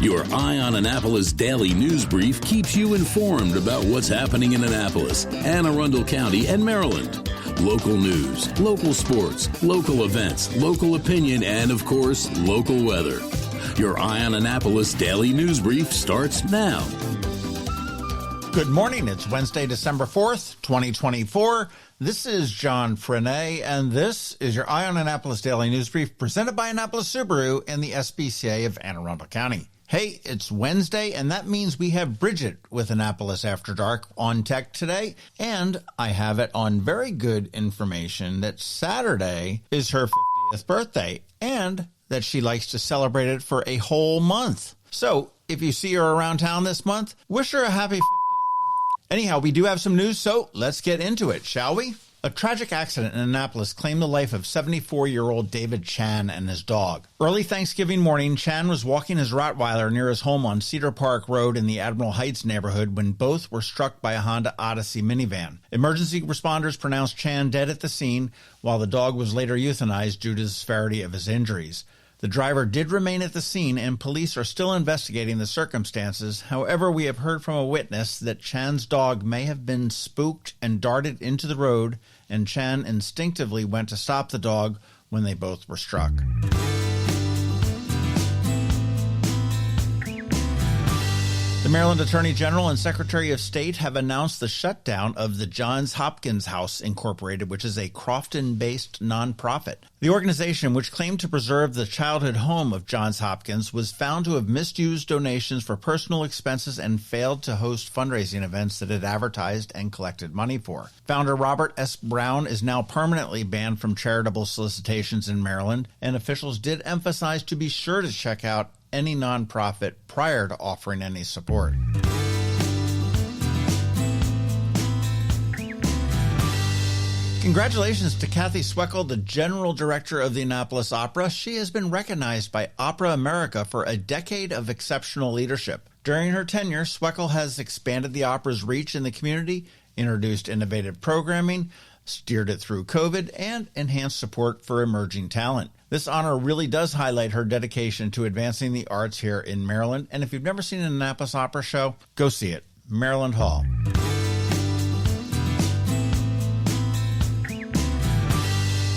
Your Eye on Annapolis daily news brief keeps you informed about what's happening in Annapolis, Anne Arundel County, and Maryland. Local news, local sports, local events, local opinion, and, of course, local weather. Your Eye on Annapolis daily news brief starts now. Good morning. It's Wednesday, December 4th, 2024. This is John Frenaye, and this is your Eye on Annapolis daily news brief presented by Annapolis Subaru and the SPCA of Anne Arundel County. Hey, it's Wednesday, and that means we have Bridget with Annapolis After Dark on tech today, and I have it on very good information that Saturday is her 50th birthday, and that she likes to celebrate it for a whole month. So, if you see her around town this month, wish her a happy 50th. Anyhow, we do have some news, so let's get into it, shall we? A tragic accident in Annapolis claimed the life of 74-year-old David Chan and his dog. Early Thanksgiving morning, Chan was walking his Rottweiler near his home on Cedar Park Road in the Admiral Heights neighborhood when both were struck by a Honda Odyssey minivan. Emergency responders pronounced Chan dead at the scene, while the dog was later euthanized due to the severity of his injuries. The driver did remain at the scene, and police are still investigating the circumstances. However, we have heard from a witness that Chan's dog may have been spooked and darted into the road, and Chan instinctively went to stop the dog when they both were struck. The Maryland Attorney General and Secretary of State have announced the shutdown of the Johns Hopkins House Incorporated, which is a Crofton-based nonprofit. The organization, which claimed to preserve the childhood home of Johns Hopkins, was found to have misused donations for personal expenses and failed to host fundraising events that it advertised and collected money for. Founder Robert S. Brown is now permanently banned from charitable solicitations in Maryland, and officials did emphasize to be sure to check out any nonprofit prior to offering any support. Congratulations to Kathy Swekel, the General Director of the Annapolis Opera. She has been recognized by Opera America for a decade of exceptional leadership. During her tenure, Swekel has expanded the opera's reach in the community, introduced innovative programming, steered it through COVID, and enhanced support for emerging talent. This honor really does highlight her dedication to advancing the arts here in Maryland. And if you've never seen an Annapolis Opera show, go see it. Maryland Hall.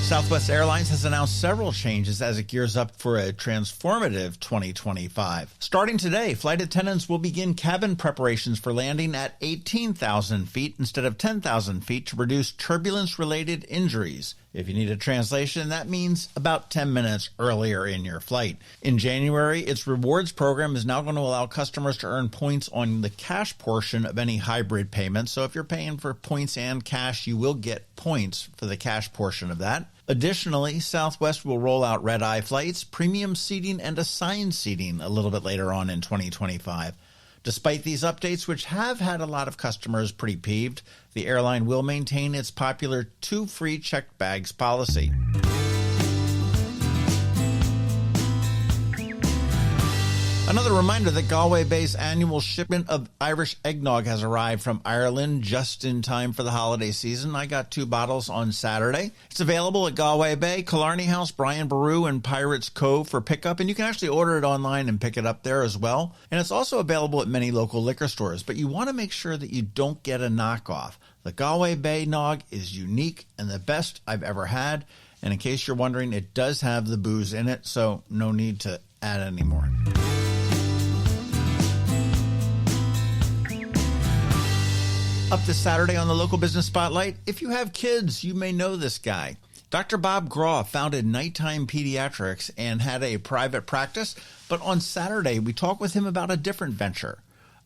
Southwest Airlines has announced several changes as it gears up for a transformative 2025. Starting today, flight attendants will begin cabin preparations for landing at 18,000 feet instead of 10,000 feet to reduce turbulence-related injuries. If you need a translation, that means about 10 minutes earlier in your flight. In January, its rewards program is now going to allow customers to earn points on the cash portion of any hybrid payment. So if you're paying for points and cash, you will get points for the cash portion of that. Additionally, Southwest will roll out red-eye flights, premium seating, and assigned seating a little bit later on in 2025. Despite these updates, which have had a lot of customers pretty peeved, the airline will maintain its popular 2 free checked bags policy. Another reminder that Galway Bay's annual shipment of Irish eggnog has arrived from Ireland just in time for the holiday season. I got 2 bottles on Saturday. It's available at Galway Bay, Killarney House, Brian Boru, and Pirates Cove for pickup, and you can actually order it online and pick it up there as well. And it's also available at many local liquor stores, but you want to make sure that you don't get a knockoff. The Galway Bay nog is unique and the best I've ever had, and in case you're wondering, it does have the booze in it, so no need to add any more. Up this Saturday on the Local Business Spotlight, if you have kids, you may know this guy. Dr. Bob Graw founded Nighttime Pediatrics and had a private practice, but on Saturday we talked with him about a different venture,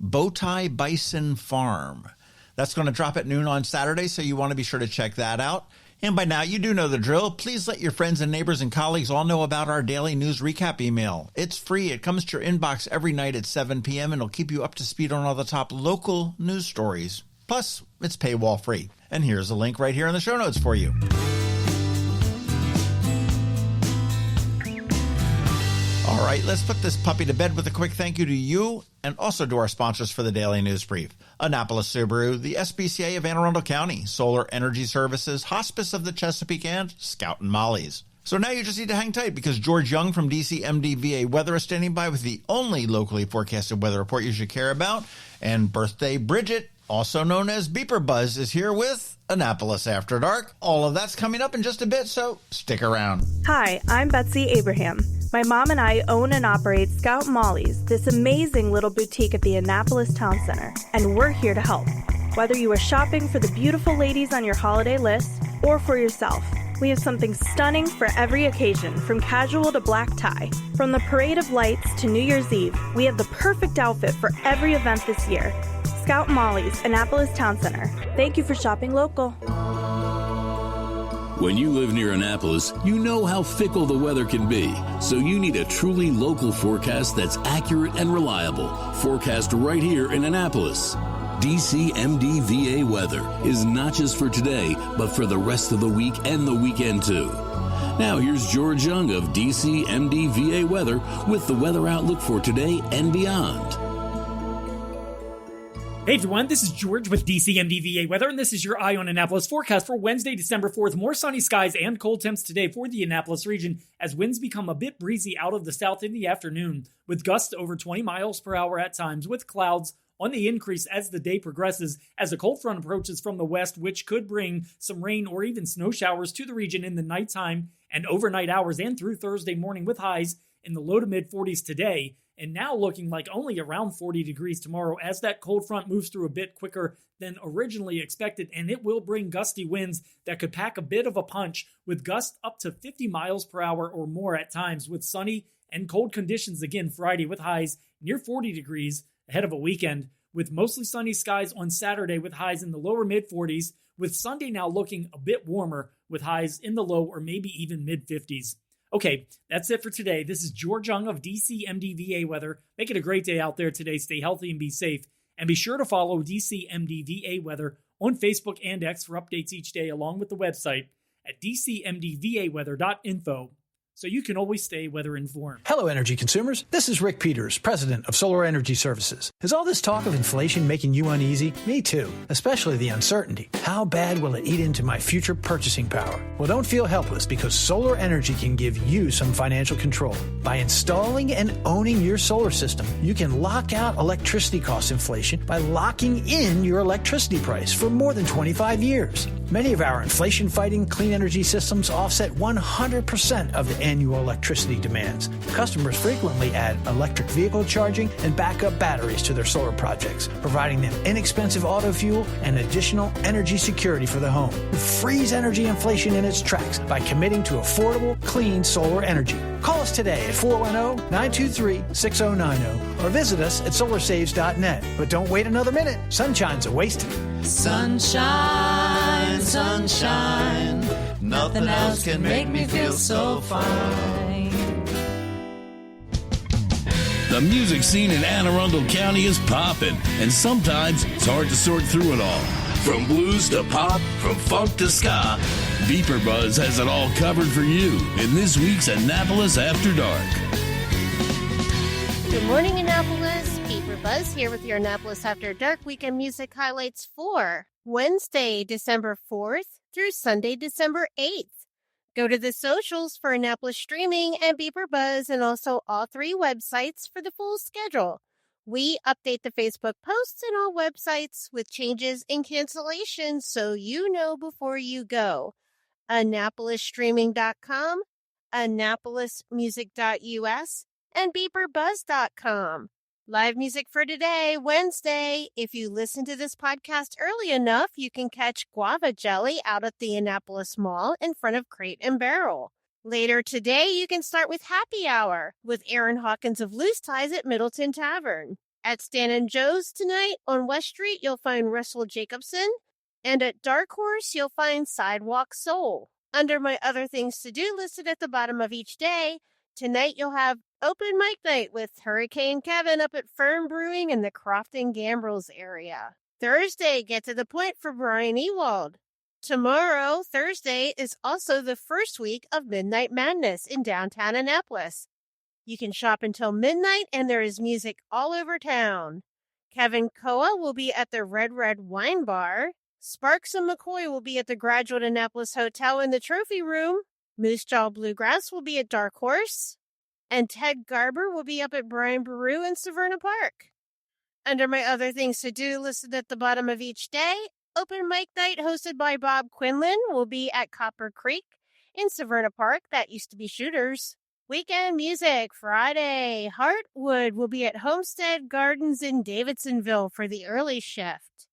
Bowtie Bison Farm. That's going to drop at noon on Saturday, so you want to be sure to check that out. And by now, you do know the drill. Please let your friends and neighbors and colleagues all know about our daily news recap email. It's free. It comes to your inbox every night at 7 p.m. and it'll keep you up to speed on all the top local news stories. Plus, it's paywall free. And here's a link right here in the show notes for you. All right, let's put this puppy to bed with a quick thank you to you and also to our sponsors for the Daily News Brief. Annapolis Subaru, the SPCA of Anne Arundel County, Solar Energy Services, Hospice of the Chesapeake, and Scout and Molly's. So now you just need to hang tight because George Young from DCMDVA Weather is standing by with the only locally forecasted weather report you should care about. And birthday Bridget, also known as BeeprBuzz, is here with Annapolis After Dark. All of that's coming up in just a bit, so stick around. Hi, I'm Betsy Abraham. My mom and I own and operate Scout Molly's, this amazing little boutique at the Annapolis Town Center, and we're here to help. Whether you are shopping for the beautiful ladies on your holiday list or for yourself, we have something stunning for every occasion, from casual to black tie. From the Parade of Lights to New Year's Eve, we have the perfect outfit for every event this year. Scout Molly's, Annapolis Town Center. Thank you for shopping local. When you live near Annapolis, you know how fickle the weather can be. So you need a truly local forecast that's accurate and reliable. Forecast right here in Annapolis. DCMDVA weather is not just for today, but for the rest of the week and the weekend too. Now here's George Young of DCMDVA weather with the weather outlook for today and beyond. Hey everyone, this is George with DCMDVA Weather, and this is your Eye on Annapolis forecast for Wednesday, December 4th. More sunny skies and cold temps today for the Annapolis region as winds become a bit breezy out of the south in the afternoon, with gusts over 20 miles per hour at times, with clouds on the increase as the day progresses as a cold front approaches from the west, which could bring some rain or even snow showers to the region in the nighttime and overnight hours and through Thursday morning, with highs in the low to mid 40s today, and now looking like only around 40 degrees tomorrow as that cold front moves through a bit quicker than originally expected, and it will bring gusty winds that could pack a bit of a punch, with gusts up to 50 miles per hour or more at times, with sunny and cold conditions again Friday, with highs near 40 degrees ahead of a weekend, with mostly sunny skies on Saturday with highs in the lower mid-40s, with Sunday now looking a bit warmer with highs in the low or maybe even mid-50s. Okay, that's it for today. This is George Young of DCMDVA Weather. Make it a great day out there today. Stay healthy and be safe. And be sure to follow DCMDVA Weather on Facebook and X for updates each day, along with the website at dcmdvaweather.info, so you can always stay weather informed. Hello, energy consumers. This is Rick Peters, president of Solar Energy Services. Is all this talk of inflation making you uneasy? Me too, especially the uncertainty. How bad will it eat into my future purchasing power? Well, don't feel helpless, because solar energy can give you some financial control. By installing and owning your solar system, you can lock out electricity cost inflation by locking in your electricity price for more than 25 years. Many of our inflation-fighting clean energy systems offset 100% of the annual electricity demands. Customers frequently add electric vehicle charging and backup batteries to their solar projects, providing them inexpensive auto fuel and additional energy security for the home. Freeze energy inflation in its tracks by committing to affordable, clean solar energy. Call us today at 410-923-6090 or visit us at solarsaves.net. But don't wait another minute. Sunshine's a wasted. Sunshine, sunshine, nothing else can make me feel so fine. The music scene in Anne Arundel County is popping, and sometimes it's hard to sort through it all. From blues to pop, from funk to ska, BeeprBuzz has it all covered for you in this week's Annapolis After Dark. Good morning, Annapolis. BeeprBuzz here with your Annapolis After Dark weekend music highlights for Wednesday, December 4th through Sunday, December 8th. Go to the socials for Annapolis Streaming and BeeprBuzz, and also all three websites for the full schedule. We update the Facebook posts and all websites with changes and cancellations, so you know before you go. AnnapolisStreaming.com, AnnapolisMusic.us, and BeeprBuzz.com. Live music for today, Wednesday. If you listen to this podcast early enough, you can catch Guava Jelly out at the Annapolis Mall in front of Crate and Barrel. Later today, you can start with Happy Hour with Aaron Hawkins of Loose Ties at Middleton Tavern. At Stan and Joe's tonight on West Street, you'll find Russell Jacobson. And at Dark Horse, you'll find Sidewalk Soul. Under my other things to do listed at the bottom of each day, tonight you'll have open mic night with Hurricane Kevin up at Fern Brewing in the Crofton Gambrels area. Thursday, Get to the Point for Brian Ewald. Tomorrow, Thursday, is also the first week of Midnight Madness in downtown Annapolis. You can shop until midnight, and there is music all over town. Kevin Koa will be at the Red Wine Bar. Sparks and McCoy will be at the Graduate Annapolis Hotel in the Trophy Room. Moose Jaw Bluegrass will be at Dark Horse. And Ted Garber will be up at Brian Baru in Severna Park. Under my other things to do listed at the bottom of each day, open mic night hosted by Bob Quinlan will be at Copper Creek in Severna Park. That used to be Shooters. Weekend music Friday. Heartwood will be at Homestead Gardens in Davidsonville for the early shift.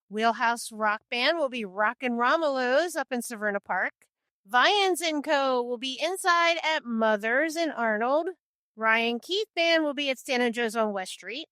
Wheelhouse Rock Band will be Rockin' Romelo's up in Severna Park. Vians & Co. will be inside at Mother's in Arnold. Ryan Keith Band will be at Santa Joe's on West Street.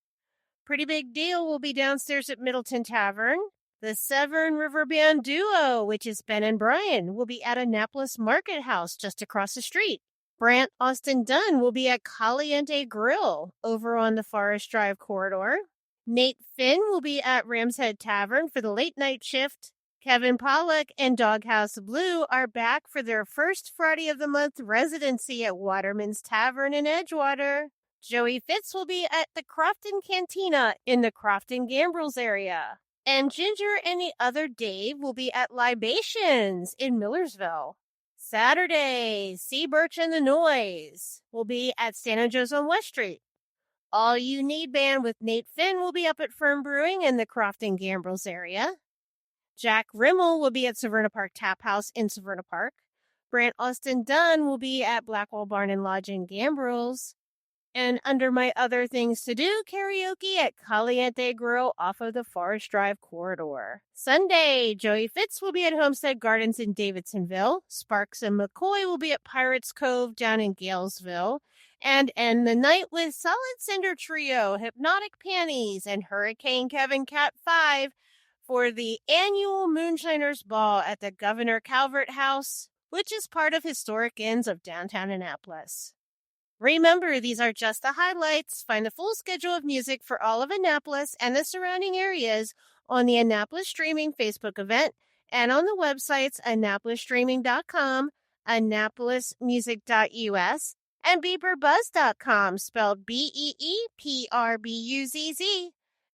Pretty Big Deal will be downstairs at Middleton Tavern. The Severn River Band Duo, which is Ben and Brian, will be at Annapolis Market House just across the street. Brant Austin Dunn will be at Caliente Grill over on the Forest Drive corridor. Nate Finn will be at Ram's Head Tavern for the late night shift. Kevin Pollack and Doghouse Blue are back for their first Friday of the month residency at Waterman's Tavern in Edgewater. Joey Fitz will be at the Crofton Cantina in the Crofton Gambrels area. And Ginger and the Other Dave will be at Libations in Millersville. Saturday, Sea Birch and the Noise will be at Santa Joe's on West Street. All You Need Band with Nate Finn will be up at Fern Brewing in the Crofton Gambrels area. Jack Rimmel will be at Severna Park Tap House in Severna Park. Brant Austin Dunn will be at Blackwell Barn and Lodge in Gambrels. And under my other things to do, karaoke at Caliente Grill off of the Forest Drive corridor. Sunday, Joey Fitz will be at Homestead Gardens in Davidsonville. Sparks and McCoy will be at Pirates Cove down in Galesville. And end the night with Solid Cinder Trio, Hypnotic Panties, and Hurricane Kevin Cat 5 for the annual Moonshiners Ball at the Governor Calvert House, which is part of Historic Inns of downtown Annapolis. Remember, these are just the highlights. Find the full schedule of music for all of Annapolis and the surrounding areas on the Annapolis Streaming Facebook event and on the websites AnnapolisStreaming.com, AnnapolisMusic.us, and BeeprBuzz.com, spelled BeeprBuzz.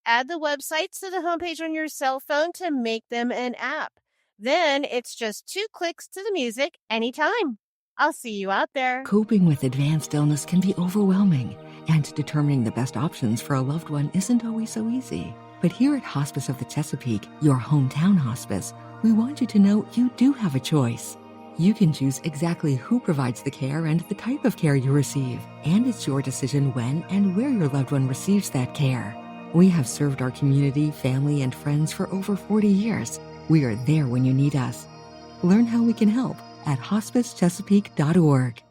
Add the websites to the homepage on your cell phone to make them an app. Then it's just 2 clicks to the music anytime. I'll see you out there. Coping with advanced illness can be overwhelming, and determining the best options for a loved one isn't always so easy. But here at Hospice of the Chesapeake, your hometown hospice, we want you to know you do have a choice. You can choose exactly who provides the care and the type of care you receive, and it's your decision when and where your loved one receives that care. We have served our community, family, and friends for over 40 years. We are there when you need us. Learn how we can help at hospicechesapeake.org.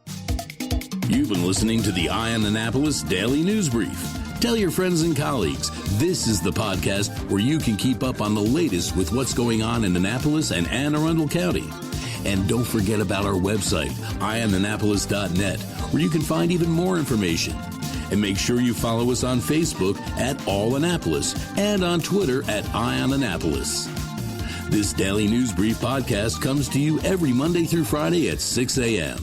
You've been listening to the Eye on Annapolis Daily News Brief. Tell your friends and colleagues, this is the podcast where you can keep up on the latest with what's going on in Annapolis and Anne Arundel County. And don't forget about our website, eyeonannapolis.net, where you can find even more information. And make sure you follow us on Facebook at All Annapolis and on Twitter at Eye on Annapolis. This Daily News Brief podcast comes to you every Monday through Friday at 6 a.m.